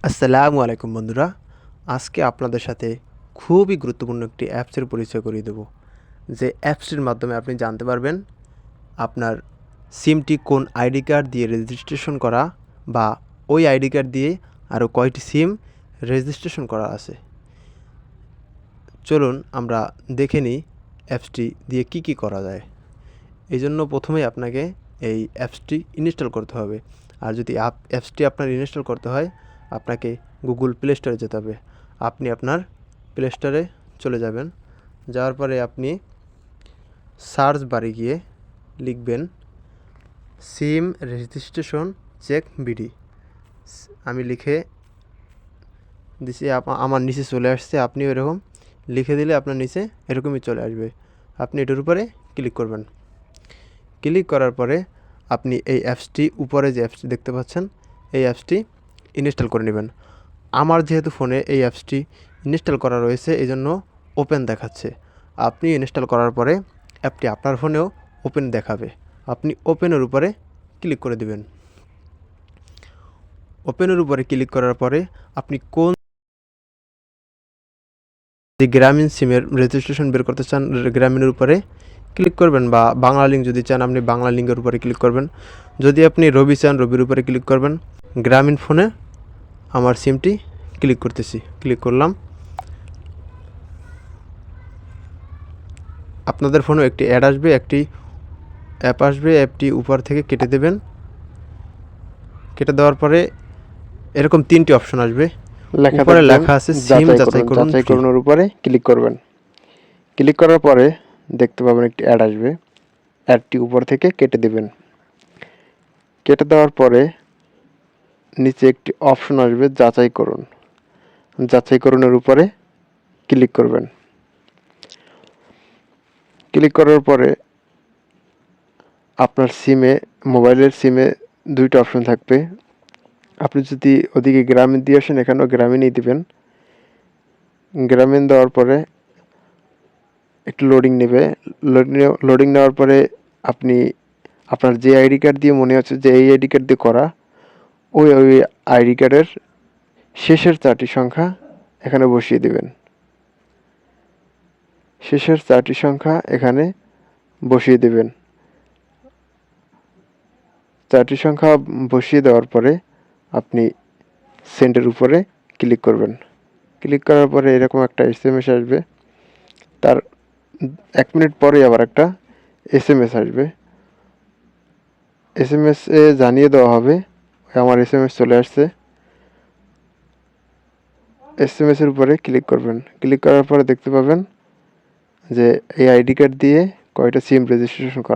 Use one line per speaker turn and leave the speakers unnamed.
আসসালামু আলাইকুম বন্ধুরা। আজকে আপনাদের সাথে খুবই গুরুত্বপূর্ণ একটি অ্যাপসের পরিচয় করিয়ে দেব। যে অ্যাপসটির মাধ্যমে আপনি জানতে পারবেন আপনার সিমটি কোন আইডি কার্ড দিয়ে রেজিস্ট্রেশন করা বা ওই আইডি কার্ড দিয়ে আরও কয়টি সিম রেজিস্ট্রেশন করা আছে। চলুন আমরা দেখে নিই অ্যাপসটি দিয়ে কি করা যায়। এই জন্য প্রথমেই আপনাকে এই অ্যাপসটি ইনস্টল করতে হবে। আর যদি অ্যাপসটি আপনার ইনস্টল করতে হয় আপনাকে গুগল প্লে স্টোরে যেতে হবে। আপনি আপনার প্লে স্টোরে চলে যাবেন। যাওয়ার পরে আপনি সার্চ বারে গিয়ে লিখবেন সিম রেজিস্ট্রেশন চেক বিডি। আমি লিখে দিছি, আমার নিচে চলে আসছে। আপনি এরকম লিখে দিলে আপনার নিচে এরকমই চলে আসবে। আপনি এটার উপরে ক্লিক করবেন। ক্লিক করার পরে আপনি এই অ্যাপসটি উপরে যে অ্যাপসটি দেখতে পাচ্ছেন এই অ্যাপসটি ইনস্টল করে নেবেন। আমার যেহেতু ফোনে এই অ্যাপসটি ইনস্টল করা রয়েছে এই জন্য ওপেন দেখাচ্ছে। আপনি ইনস্টল করার পরে অ্যাপটি আপনার ফোনেও ওপেন দেখাবে। আপনি ওপেনের উপরে ক্লিক করে দিবেন। ওপেনের উপরে ক্লিক করার পরে আপনি কোন যে গ্রামীণ সিমের রেজিস্ট্রেশন বের করতে চান গ্রামীণের উপরে ক্লিক করবেন, বা বাংলা লিঙ্ক যদি চান আপনি বাংলা লিঙ্কের উপরে ক্লিক করবেন। যদি আপনি রবি চান রবির উপরে ক্লিক করবেন। গ্রামীণ ফোনে আমার সিমটি ক্লিক করতেছি, ক্লিক করলাম। আপনাদের ফোনে একটি অ্যাড আসবে, একটি অ্যাপ আসবে। অ্যাপটি উপর থেকে কেটে দেবেন। কেটে দেওয়ার পরে এরকম তিনটি অপশন আসবে। উপরে লেখা আছে সিম যাচাই করুন
উপরে ক্লিক করবেন। ক্লিক করার পরে দেখতে পাবেন একটি অ্যাড আসবে। অ্যাডটি উপর থেকে কেটে দেবেন। কেটে দেওয়ার পরে নিচে একটি অপশন আসবে যাচাই করুন। যাচাই করুনের উপরে ক্লিক করবেন। ক্লিক করার পরে আপনার মোবাইলের সিমে দুইটা অপশন থাকবে। আপনি যদি ওদিকে গ্রামীণ দিয়ে আসেন এখানেও গ্রামীণই দিবেন। গ্রামীণ দেওয়ার পরে একটু লোডিং নেবে। লোডিং নেওয়ার পরে আপনি আপনার যে আইডি কার্ড দিয়ে মনে হচ্ছে যে এই আইডি কার্ড দিয়ে করা ওই আইডি কার্ডের শেষের 4টি সংখ্যা এখানে বসিয়ে দেবেন। শেষের 4টি সংখ্যা এখানে বসিয়ে দেবেন। 4টি সংখ্যা বসিয়ে দেওয়ার পরে আপনি সেন্ডের উপরে ক্লিক করবেন। ক্লিক করার পরে এরকম একটা এসএমএস আসবে। তার 1 মিনিট পরেই আবার একটা এসএমএস আসবে। এসএমএস এ জানিয়ে দেওয়া হবে আমার এসএমএস চলে আসছে। এসএমএস এর উপরে ক্লিক করবেন। ক্লিক করার পরে দেখতে পাবেন যে এই আইডি কার্ড দিয়ে কয়টা সিম রেজিস্ট্রেশন করা